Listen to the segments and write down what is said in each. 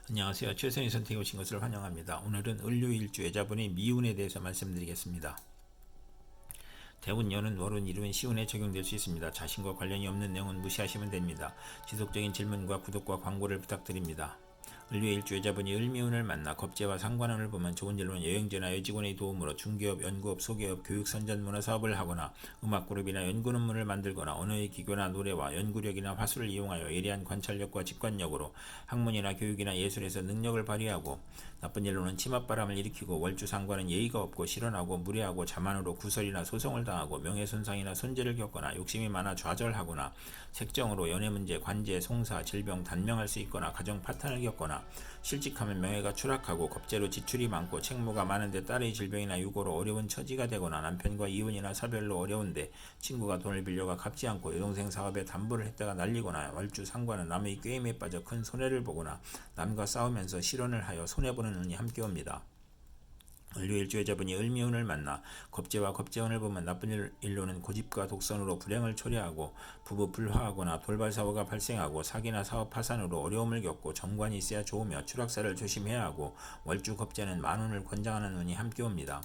안녕하세요. 최선의 선택에 오신 것을 환영합니다. 오늘은 을료일주여자분의 미운에 대해서 말씀드리겠습니다. 대운, 연은, 월은, 일은 시운에 적용될 수 있습니다. 자신과 관련이 없는 내용은 무시하시면 됩니다. 지속적인 질문과 구독과 광고를 부탁드립니다. 을료일주여자분이 을미운을 만나 겁재와 상관운을 보면 좋은 일로는 여행제나 여직원의 도움으로 중개업, 연구업, 소개업, 교육, 선전, 문화 사업을 하거나 음악그룹이나 연구논 문을 만들거나 언어의 기교나 노래와 연구력이나 화술을 이용하여 예리한 관찰력과 직관력으로 학문이나 교육이나 예술에서 능력을 발휘하고, 나쁜 일로는 치맛바람을 일으키고 월주상관은 예의가 없고 실언하고 무례하고 자만으로 구설이나 소송을 당하고 명예손상이나 손재를 겪거나 욕심이 많아 좌절하거나 색정으로 연애문제, 관제, 송사, 질병, 단명할 수 있거나 가정 파탄을 겪거나 실직하면 명예가 추락하고 겁재로 지출이 많고 책무가 많은데 딸의 질병이나 유고로 어려운 처지가 되거나 남편과 이혼이나 사별로 어려운데 친구가 돈을 빌려가 갚지 않고 여동생 사업에 담보를 했다가 날리거나 월주 상관은 남의 꾀임에 빠져 큰 손해를 보거나 남과 싸우면서 실언을 하여 손해보는 운이 함께 옵니다. 을료일주여자분이 을미운을 만나 겁재와 겁재운을 보면 나쁜 일로는 고집과 독선으로 불행을 초래하고 부부 불화하거나 돌발사고가 발생하고 사기나 사업 파산으로 어려움을 겪고 정관이 있어야 좋으며 추락사를 조심해야 하고, 월주 겁재는 만운을 권장하는 운이 함께 옵니다.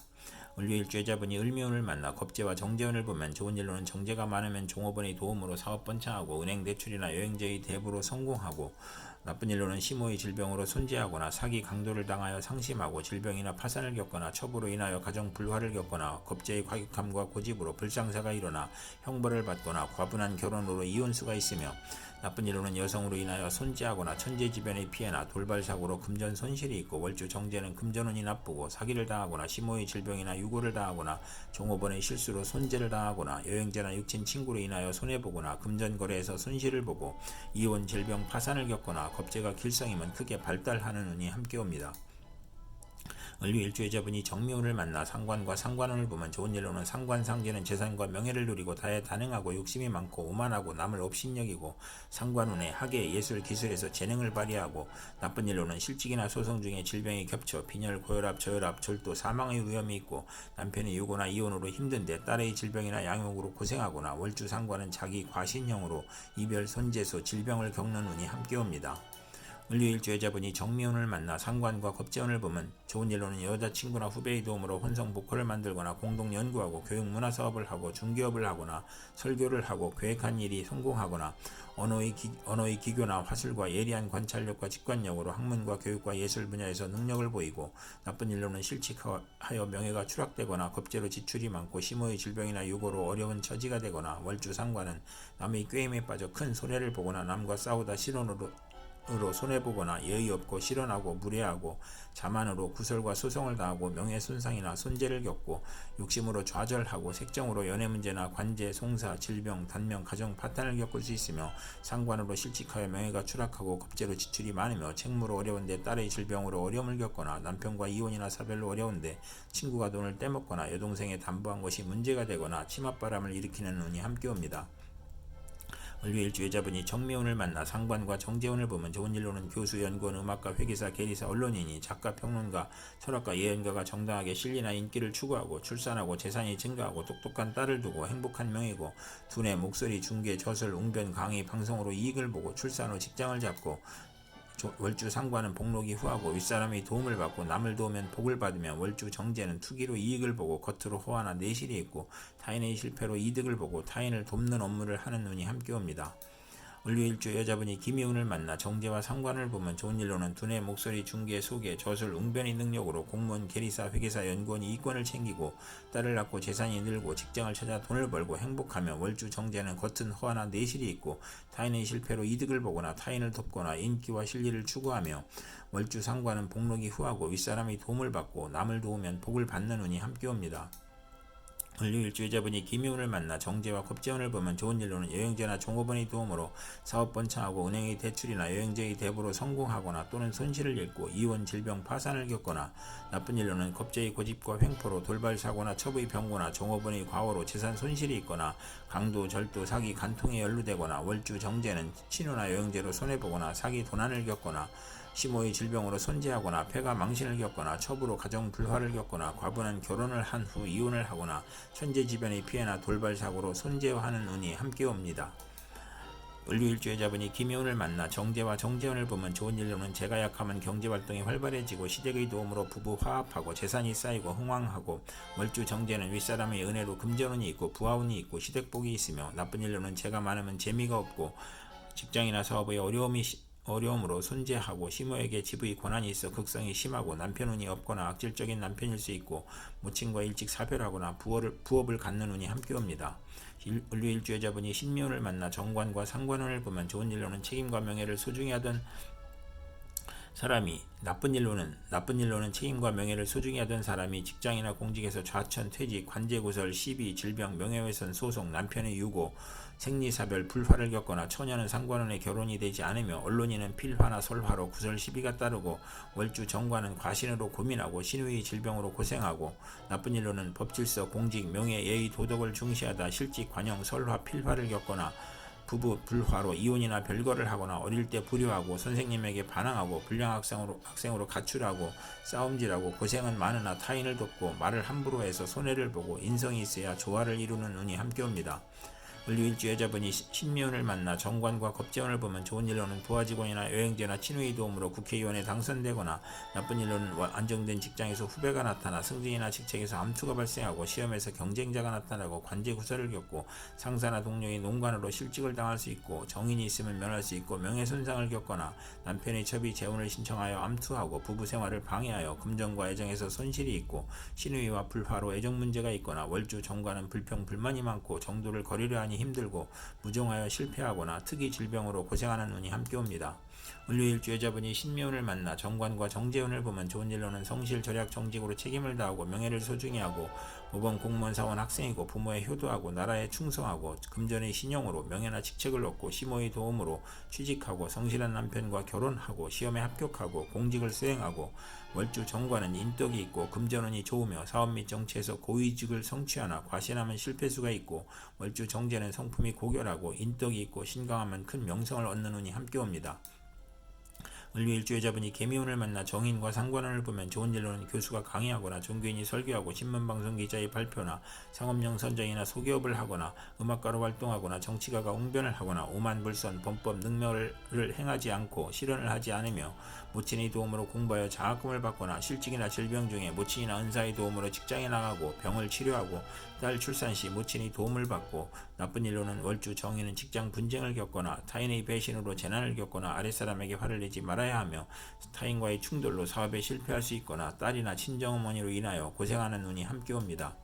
을료일주여자분이 을미운을 만나 겁재와 정재운을 보면 좋은 일로는 정재가 많으면 종업원의 도움으로 사업 번창하고 은행 대출이나 여행제의 대부로 성공하고, 나쁜 일로는 심호의 질병으로 손재하거나 사기 강도를 당하여 상심하고 질병이나 파산을 겪거나 첩으로 인하여 가정 불화를 겪거나 겁재의 과격함과 고집으로 불상사가 일어나 형벌을 받거나 과분한 결혼으로 이혼수가 있으며, 나쁜 일로는 여성으로 인하여 손재하거나 천재지변의 피해나 돌발사고로 금전 손실이 있고, 월주 정재는 금전운이 나쁘고 사기를 당하거나 심호의 질병이나 유고를 당하거나 종업원의 실수로 손재를 당하거나 여행제나 육친 친구로 인하여 손해보거나 금전거래에서 손실을 보고 이혼, 질병, 파산을 겪거나 겁재가 길성이면 크게 발달하는 운이 함께 옵니다. 을료일주여자분이 정미운을 만나 상관과 상관운을 보면 좋은 일로는 상관상제는 재산과 명예를 누리고 다행하고 욕심이 많고 오만하고 남을 업신여기고, 상관운에 학예, 예술, 기술에서 재능을 발휘하고, 나쁜 일로는 실직이나 소송 중에 질병이 겹쳐 빈혈, 고혈압, 저혈압, 절도, 사망의 위험이 있고, 남편의 유고나 이혼으로 힘든데 딸의 질병이나 양육으로 고생하거나, 월주 상관은 자기 과신형으로 이별, 손재수, 질병을 겪는 운이 함께 옵니다. 을료일주여자분이 정미운을 만나 상관과 겁재운을 보면 좋은 일로는 여자친구나 후배의 도움으로 혼성복화를 만들거나 공동 연구하고 교육 문화사업을 하고 중개업을 하거나 설교를 하고 계획한 일이 성공하거나 언어의 기교나 화술과 예리한 관찰력과 직관력으로 학문과 교육과 예술 분야에서 능력을 보이고, 나쁜 일로는 실직하여 명예가 추락되거나 겁재로 지출이 많고 심호의 질병이나 유고로 어려운 처지가 되거나, 월주 상관은 남의 꾀임에 빠져 큰 손해를 보거나 남과 싸우다 실언으로 손해보거나 예의 없고 실언하고 무례하고 자만으로 구설과 소송을 당하고 명예손상이나 손재를 겪고 욕심으로 좌절하고 색정으로 연애문제나 관제, 송사, 질병, 단명, 가정 파탄을 겪을 수 있으며, 상관으로 실직하여 명예가 추락하고 겁재로 지출이 많으며 책무로 어려운데 딸의 질병으로 어려움을 겪거나 남편과 이혼이나 사별로 어려운데 친구가 돈을 떼먹거나 여동생의 담보한 것이 문제가 되거나 치맛바람을 일으키는 운이 함께 옵니다. 을료일주여자분이 정미운을 만나 상관과 정재운을 보면 좋은 일로는 교수, 연구원, 음악가, 회계사, 계리사, 언론인이, 작가, 평론가, 철학가, 예언가가 정당하게 실리나 인기를 추구하고 출산하고 재산이 증가하고 똑똑한 딸을 두고 행복한 명이고, 두뇌, 목소리, 중계, 저술, 웅변, 강의, 방송으로 이익을 보고 출산 후 직장을 잡고, 월주 상관은 복록이 후하고 윗사람의 도움을 받고 남을 도우면 복을 받으며, 월주 정제는 투기로 이익을 보고 겉으로 호화나 내실이 있고 타인의 실패로 이득을 보고 타인을 돕는 업무를 하는 운이 함께 옵니다. 을료일주 여자분이 김이운을 만나 정제와 상관을 보면 좋은 일로는 두뇌, 목소리, 중계, 소개, 저술, 웅변의 능력으로 공무원, 계리사, 회계사, 연구원이 이권을 챙기고 딸을 낳고 재산이 늘고 직장을 찾아 돈을 벌고 행복하며, 월주 정제는 겉은 허화나 내실이 있고 타인의 실패로 이득을 보거나 타인을 돕거나 인기와 실리를 추구하며, 월주 상관은 복록이 후하고 윗사람의 도움을 받고 남을 도우면 복을 받는 운이 함께 옵니다. 을료일주여자분이 김이운을 만나 정제와 겁재운을 보면 좋은 일로는 여행제나 종업원의 도움으로 사업 번창하고 은행의 대출이나 여행제의 대부로 성공하거나 또는 손실을 입고 이혼, 질병, 파산을 겪거나, 나쁜 일로는 겁재의 고집과 횡포로 돌발사고나 첩의 병고나 종업원의 과오로 재산 손실이 있거나 강도, 절도, 사기, 간통에 연루되거나, 월주 정제는 친호나 여행제로 손해보거나 사기, 도난을 겪거나 심호의 질병으로 손재하거나 폐가 망신을 겪거나 첩으로 가정 불화를 겪거나 과분한 결혼을 한 후 이혼을 하거나 천재지변의 피해나 돌발사고로 손재하는 운이 함께 옵니다. 을류일주 여자분이 김희운을 만나 정제와 정재운을 보면 좋은 일로는 재가 약하면 경제활동이 활발해지고 시댁의 도움으로 부부 화합하고 재산이 쌓이고 흥왕하고, 월주 정제는 윗사람의 은혜로 금전운이 있고 부하운이 있고 시댁복이 있으며, 나쁜 일로는 재가 많으면 재미가 없고 직장이나 사업의 어려움으로 손재하고 시모에게 집의 권한이 있어 극성이 심하고 남편운이 없거나 악질적인 남편일 수 있고, 모친과 일찍 사별하거나 부업을 갖는 운이 함께 옵니다. 을류일주 여자분이 신묘운을 만나 정관과 상관운을 보면 좋은 일로는 책임과 명예를 소중히 하던 사람이, 나쁜 일로는 책임과 명예를 소중히 하던 사람이 직장이나 공직에서 좌천, 퇴직, 관제구설, 시비, 질병, 명예훼손, 소송, 남편의 유고, 생리사별, 불화를 겪거나, 처녀는 상관원에 결혼이 되지 않으며 언론인은 필화나 설화로 구설 시비가 따르고, 월주 정관은 과신으로 고민하고 신우의 질병으로 고생하고, 나쁜 일로는 법질서, 공직, 명예, 예의, 도덕을 중시하다 실직, 관영, 설화, 필화를 겪거나, 부부 불화로 이혼이나 별거를 하거나, 어릴 때 불효하고 선생님에게 반항하고 불량 학생으로 가출하고 싸움질하고, 고생은 많으나 타인을 돕고 말을 함부로 해서 손해를 보고, 인성이 있어야 조화를 이루는 운이 함께 옵니다. 을류일주 여자분이 신묘운을 만나 정관과 겁재운을 보면 좋은 일로는 부하직원이나 여행제나 친구의 도움으로 국회의원에 당선되거나, 나쁜 일로는 안정된 직장에서 후배가 나타나 승진이나 직책에서 암투가 발생하고, 시험에서 경쟁자가 나타나고 관제구설을 겪고, 상사나 동료의 농간으로 실직을 당할 수 있고, 정인이 있으면 면할 수 있고, 명예손상을 겪거나, 남편의 첩이 재혼을 신청하여 암투하고 부부생활을 방해하여 금전과 애정에서 손실이 있고, 신우이와 불화로 애정 문제가 있거나, 월주 정관은 불평 불만이 많고 정도를 거리려 하니 힘들고 무종하여 실패하거나 특이 질병으로 고생하는 운이 함께 옵니다. 을류일주 여자분이 신묘운을 만나 정관과 정재운을 보면 좋은 일로는 성실, 절약, 정직으로 책임을 다하고 명예를 소중히 하고, 모범, 공무원, 사원, 학생이고 부모에 효도하고 나라에 충성하고, 금전의 신용으로 명예나 직책을 얻고 시모의 도움으로 취직하고, 성실한 남편과 결혼하고 시험에 합격하고 공직을 수행하고, 월주 정관은 인덕이 있고 금전운이 좋으며 사업 및 정치에서 고위직을 성취하나 과신하면 실패수가 있고, 월주 정제는 성품이 고결하고 인덕이 있고 신강하면 큰 명성을 얻는 운이 함께 옵니다. 을류일주 여자분이 개미운을 만나 정인과 상관운을 보면 좋은 일로는 교수가 강의하거나 종교인이 설교하고 신문방송 기자의 발표나 상업용 선정이나 소기업을 하거나 음악가로 활동하거나 정치가가 웅변을 하거나, 오만불선, 범법, 능멸을 행하지 않고 실현을 하지 않으며, 모친의 도움으로 공부하여 장학금을 받거나, 실직이나 질병 중에 모친이나 은사의 도움으로 직장에 나가고 병을 치료하고, 딸 출산 시 모친의 도움을 받고, 나쁜 일로는 월주 정인은 직장 분쟁을 겪거나 타인의 배신으로 재난을 겪거나 아랫사람에게 화를 내지 말아야 하며, 타인과의 충돌로 사업에 실패할 수 있거나, 딸이나 친정어머니로 인하여 고생하는 운이 함께 옵니다.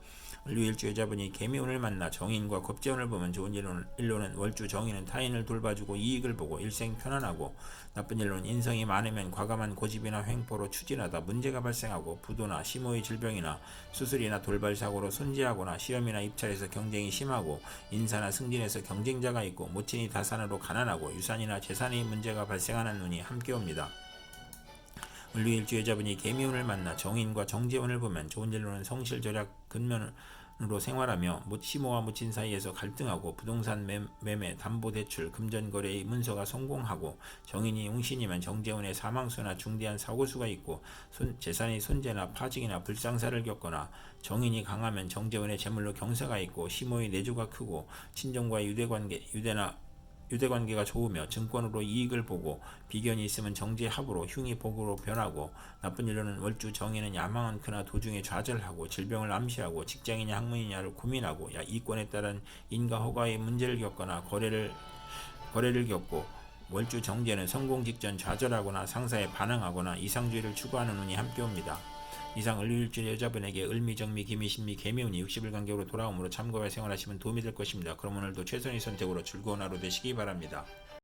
을류일주 여자분이 개미운을 만나 정인과 겁재운을 보면 좋은 일로는 월주 정인은 타인을 돌봐주고 이익을 보고 일생 편안하고, 나쁜 일로는 인성이 많으면 과감한 고집이나 횡포로 추진하다 문제가 발생하고, 부도나 시모의 질병이나 수술이나 돌발사고로 손재하거나, 시험이나 입찰에서 경쟁이 심하고 인사나 승진에서 경쟁자가 있고, 모친이 다산으로 가난하고 유산이나 재산의 문제가 발생하는 운이 함께 옵니다. 을류일주 여자분이 개미운을 만나 정인과 정재운을 보면 좋은 일로는 성실, 절약, 근면으로 생활하며 시모와 모친 사이에서 갈등하고, 부동산 매매, 담보대출, 금전거래의 문서가 성공하고, 정인이 용신이면 정재운의 사망수나 중대한 사고수가 있고, 재산의 손재나 파직이나 불상사를 겪거나, 정인이 강하면 정재운의 재물로 경사가 있고, 시모의 내조가 크고, 친정과의 유대관계가 좋으며 증권으로 이익을 보고, 비견이 있으면 정제합으로 흉이 복으로 변하고, 나쁜 일로는 월주 정인은 야망은 크나 도중에 좌절하고 질병을 암시하고, 직장이냐 학문이냐를 고민하고, 이권에 따른 인가 허가의 문제를 겪거나 거래를 겪고, 월주 정제는 성공 직전 좌절하거나 상사에 반항하거나 이상주의를 추구하는 운이 함께 옵니다. 이상 을류일주 여자분에게 을미, 정미, 기미, 신미, 개미운이 60일 간격으로 돌아오므로 참고하여 생활하시면 도움이 될 것입니다. 그럼 오늘도 최선의 선택으로 즐거운 하루 되시기 바랍니다.